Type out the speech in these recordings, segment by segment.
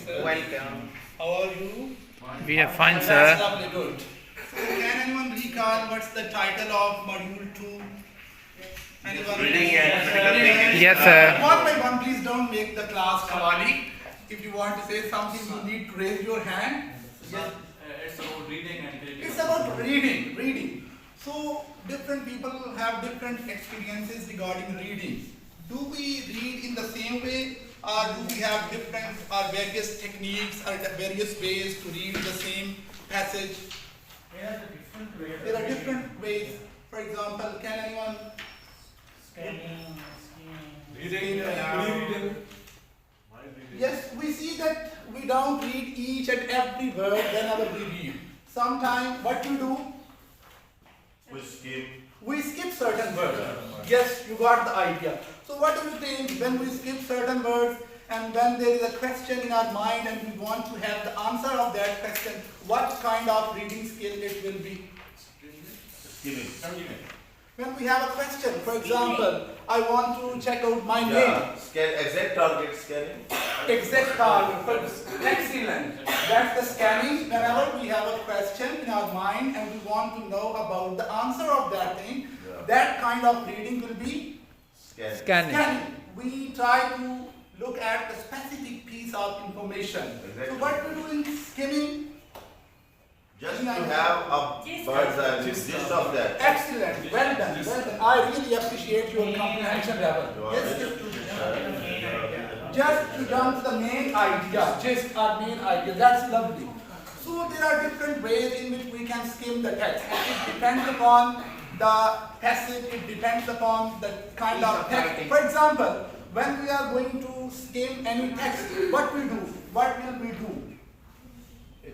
sir. Welcome. How are you? We are fine, That's sir. lovely, good. So, can anyone recall what's the title of module 2? Anyone? Reading and critical thinking. Yes, sir. One by one, please don't make the class kawali. If you want to say something, you need to raise your hand. Yes. It's about reading and critical. It's about reading. So, different people have different experiences regarding reading. Do we read in the same way, or do we have different or various techniques or various ways to read the same passage? There are different ways. For example, can anyone? Reading. Yes, we see that we don't read each and every word whenever we read. Sometimes what we do? We skip certain words. Yes, you got the idea. So what do you think when we skip certain words and when there is a question in our mind and we want to have the answer of that question, what kind of reading skill it will be? Skimming. When we have a question, for example, I want to check out my name. Exact target scanning. Exact target. Excellent. That's the scanning. Whenever we have a question in our mind and we want to know about the answer of that thing, that kind of reading will be Scanning. We try to look at a specific piece of information. Exactly. So what we do in skimming? Just to have a bird's eye gist of that. Excellent. Well done. I really appreciate your comprehension level. Yes. Just to jump to the main idea. Just our main idea. That's lovely. So there are different ways in which we can skim the text. It depends upon the passage. It depends upon the kind of text. For example, when we are going to skim any text, what we do? What will we do?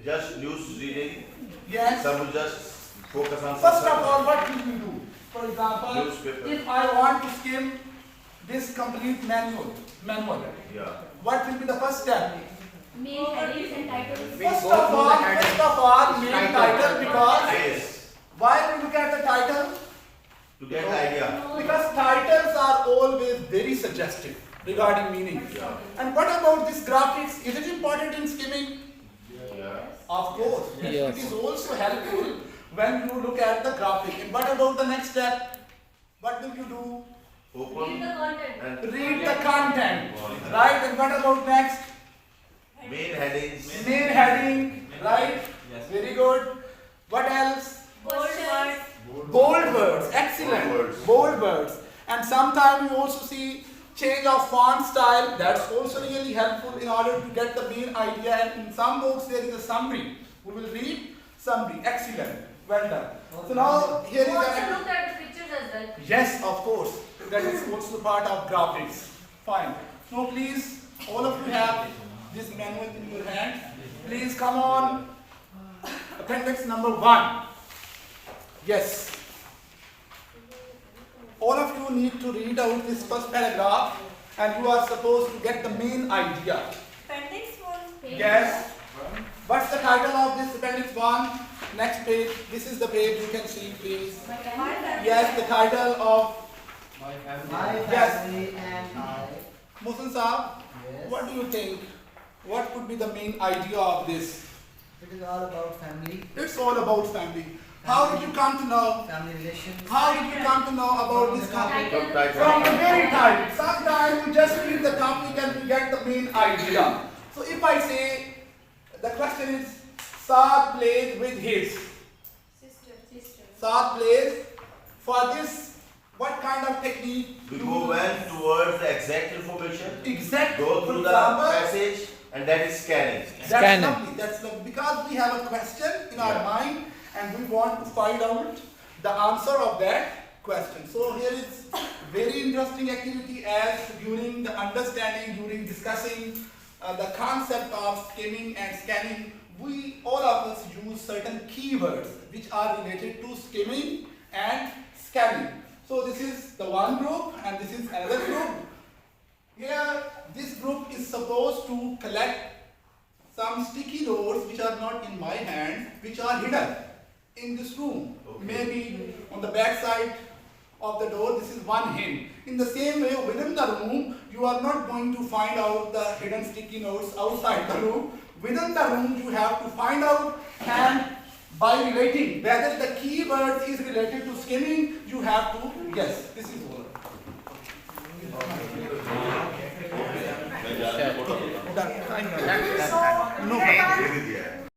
Just news reading. Yes. Some will just focus on. First of all, what will we do? For example, Newspaper. if I want to skim this complete manual, Yeah. what will be the first step? Main headings and titles. First of all, main title, because Yes. why we look at the title? To get the idea. Because titles are always very suggestive regarding meaning. Yeah. And what about this graphics? Is it important in skimming? Yeah. Of course. Yes. It is also helpful when you look at the graphic. And what about the next step? What will you do? Open Read the content. and Read the content. Right? And what about next? main headings. Main heading. Right? Yes. Very good. What else? Bold words. Bold words. Excellent. Bold words. Bold words. And sometimes we also see change of font style. That's also really helpful in order to get the main idea. And in some books there is a summary. We will read summary. Excellent. Well done. So now here is You also the... looked at the pictures as well. Yes, of course. That is also part of graphics. Fine. Now please, all of you have this manual in your hand. Please come on. Appendix number 1. Yes. All of you need to read out this first paragraph and you are supposed to get the main idea. Appendix 1. Yes. What's the title of this appendix 1? Next page. This is the page you can see, please. My family. Yes, the title of... My Yes. family and I. Mohsen Saab, Yes. what do you think? What could be the main idea of this? It is all about family, It's all about family. How did you come to know? family relations. How did you come to know about this topic? From title. From the very title. Sometimes we just read the topic and we get the main idea. So if I say, the question is, Saad plays with his. Sister. Saad plays. For this, what kind of technique? We go well towards the exact information. Exact. Go For through the example, passage, and that is scanning. That's lovely. That's lovely. Because we have a question in our mind and we want to find out the answer of that question. So here is very interesting activity as during the understanding, during discussing the concept of skimming and scanning, we all of us use certain keywords which are related to skimming and scanning. So this is the one group and this is another group. Here, this group is supposed to collect some sticky notes which are not in my hand, which are hidden in this room. Okay. Maybe on the back side of the door, this is one hint. In the same way, within the room, you are not going to find out the hidden sticky notes outside the room. Within the room, you have to find out, and by relating whether the keyword is related to skimming, you have to guess. This is all. मैं जाने को Done. बोला। No. दे दिया है।